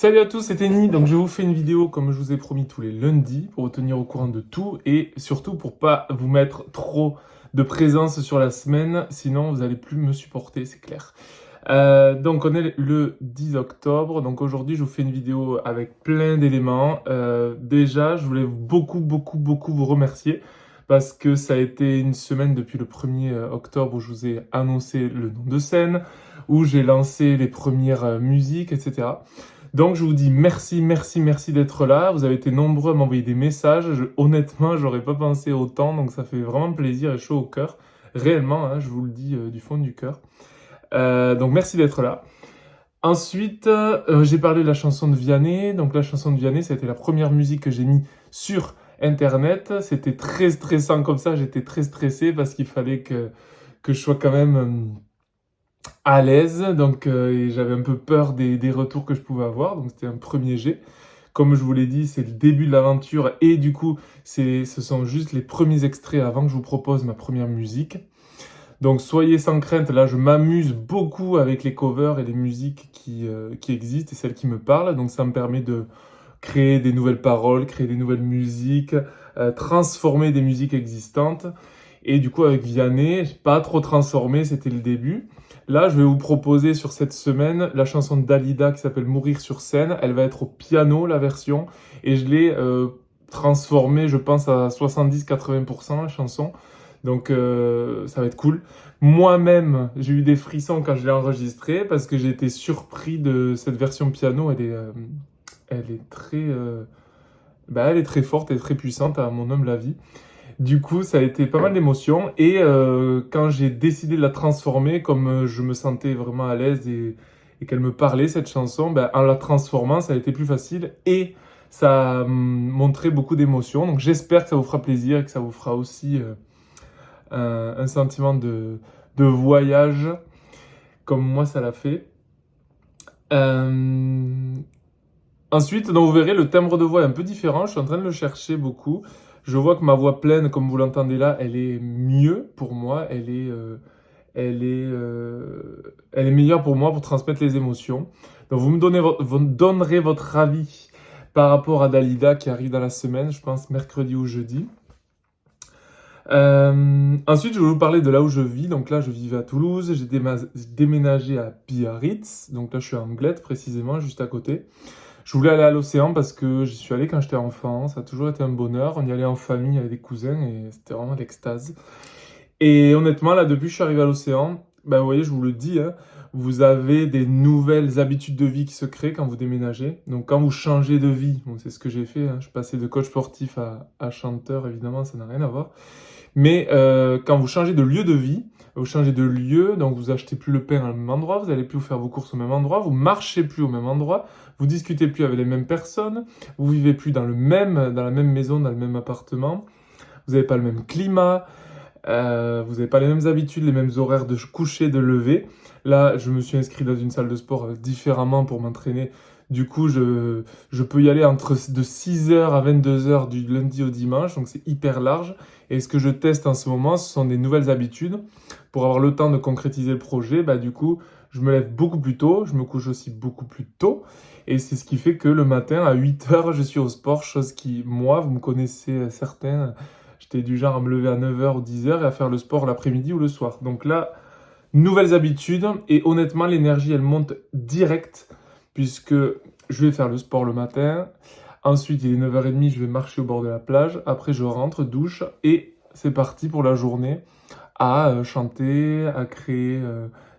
Salut à tous, c'est Tenny. Donc je vous fais une vidéo comme je vous ai promis tous les lundis pour vous tenir au courant de tout et surtout pour pas vous mettre trop de présence sur la semaine, sinon vous allez plus me supporter, c'est clair. Donc on est le 10 octobre, donc aujourd'hui je vous fais une vidéo avec plein d'éléments. Déjà, je voulais beaucoup vous remercier parce que ça a été une semaine depuis le 1er octobre où je vous ai annoncé le nom de scène, où j'ai lancé les premières musiques, etc. Donc je vous dis merci d'être là. Vous avez été nombreux à m'envoyer des messages. Honnêtement, j'aurais pas pensé autant, donc ça fait vraiment plaisir et chaud au cœur. Réellement, hein, je vous le dis du fond du cœur. Donc merci d'être là. Ensuite, j'ai parlé de la chanson de Vianney. Donc la chanson de Vianney, c'était la première musique que j'ai mis sur Internet. C'était très stressant comme ça. J'étais très stressé parce qu'il fallait que je sois quand même à l'aise. Donc et j'avais un peu peur des retours que je pouvais avoir. Donc c'était un premier jet. Comme je vous l'ai dit, c'est le début de l'aventure et du coup, ce sont juste les premiers extraits avant que je vous propose ma première musique. Donc soyez sans crainte, là je m'amuse beaucoup avec les covers et les musiques qui existent et celles qui me parlent. Donc ça me permet de créer des nouvelles paroles, créer des nouvelles musiques, transformer des musiques existantes. Et du coup avec Vianney, j'ai pas trop transformé, c'était le début. Là je vais vous proposer sur cette semaine la chanson de Dalida qui s'appelle Mourir sur scène. Elle va être au piano la version et je l'ai transformée je pense à 70-80% la chanson. Donc ça va être cool. Moi-même, j'ai eu des frissons quand je l'ai enregistré parce que j'ai été surpris de cette version piano. Elle est elle est très forte et très puissante à mon humble avis. Du coup, ça a été pas mal d'émotions. Et quand j'ai décidé de la transformer, comme je me sentais vraiment à l'aise et qu'elle me parlait, cette chanson, en la transformant, ça a été plus facile et ça a montré beaucoup d'émotions. Donc j'espère que ça vous fera plaisir et que ça vous fera aussi un sentiment de voyage, comme moi ça l'a fait. Ensuite, donc, vous verrez, le timbre de voix est un peu différent. Je suis en train de le chercher beaucoup. Je vois que ma voix pleine, comme vous l'entendez là, elle est mieux pour moi. Elle est meilleure pour moi pour transmettre les émotions. Donc vous me donnerez votre avis par rapport à Dalida qui arrive dans la semaine, je pense mercredi ou jeudi. Ensuite, je vais vous parler de là où je vis. Donc là, je vivais à Toulouse. J'ai déménagé à Biarritz. Donc là, je suis à Anglet, précisément, juste à côté. Je voulais aller à l'océan parce que j'y suis allé quand j'étais enfant. Ça a toujours été un bonheur. On y allait en famille avec des cousins et c'était vraiment l'extase. Et honnêtement, là, depuis que je suis arrivé à l'océan, vous voyez, je vous le dis, hein, vous avez des nouvelles habitudes de vie qui se créent quand vous déménagez. Donc quand vous changez de vie, bon, c'est ce que j'ai fait, hein, je suis passé de coach sportif à chanteur, évidemment, ça n'a rien à voir. Mais quand vous changez de lieu de vie, vous changez de lieu, donc vous achetez plus le pain au même endroit, vous n'allez plus vous faire vos courses au même endroit, vous marchez plus au même endroit, vous discutez plus avec les mêmes personnes, vous vivez plus dans la même maison, dans le même appartement, vous n'avez pas le même climat, vous n'avez pas les mêmes habitudes, les mêmes horaires de coucher, de lever. Là, je me suis inscrit dans une salle de sport différemment pour m'entraîner. Du coup, je peux y aller de 6h à 22h du lundi au dimanche, donc c'est hyper large. Et ce que je teste en ce moment, ce sont des nouvelles habitudes. Pour avoir le temps de concrétiser le projet, du coup, je me lève beaucoup plus tôt, je me couche aussi beaucoup plus tôt. Et c'est ce qui fait que le matin, à 8h, je suis au sport, chose qui, moi, vous me connaissez certains, j'étais du genre à me lever à 9h ou 10h et à faire le sport l'après-midi ou le soir. Donc là, nouvelles habitudes et honnêtement, l'énergie, elle monte direct puisque je vais faire le sport le matin. Ensuite, il est 9h30, je vais marcher au bord de la plage. Après, je rentre, douche et c'est parti pour la journée à chanter, à créer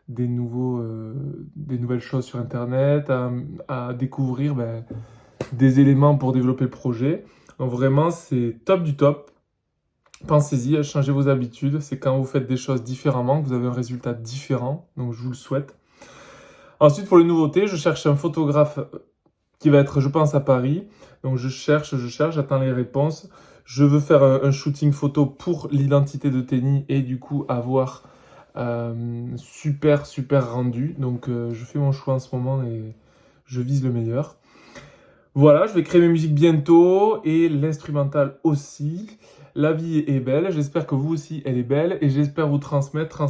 des nouvelles choses sur Internet, à découvrir des éléments pour développer le projet. Donc vraiment, c'est top du top. Pensez-y, changez vos habitudes. C'est quand vous faites des choses différemment que vous avez un résultat différent. Donc je vous le souhaite. Ensuite, pour les nouveautés, je cherche un photographe qui va être, je pense, à Paris. Donc je cherche, j'attends les réponses. Je veux faire un shooting photo pour l'identité de Tenny et du coup avoir super rendu. Donc je fais mon choix en ce moment et je vise le meilleur. Voilà, je vais créer mes musiques bientôt et l'instrumental aussi. La vie est belle, j'espère que vous aussi elle est belle et j'espère vous transmettre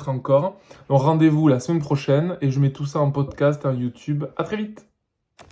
encore. Donc rendez-vous la semaine prochaine et je mets tout ça en podcast, en YouTube. À très vite!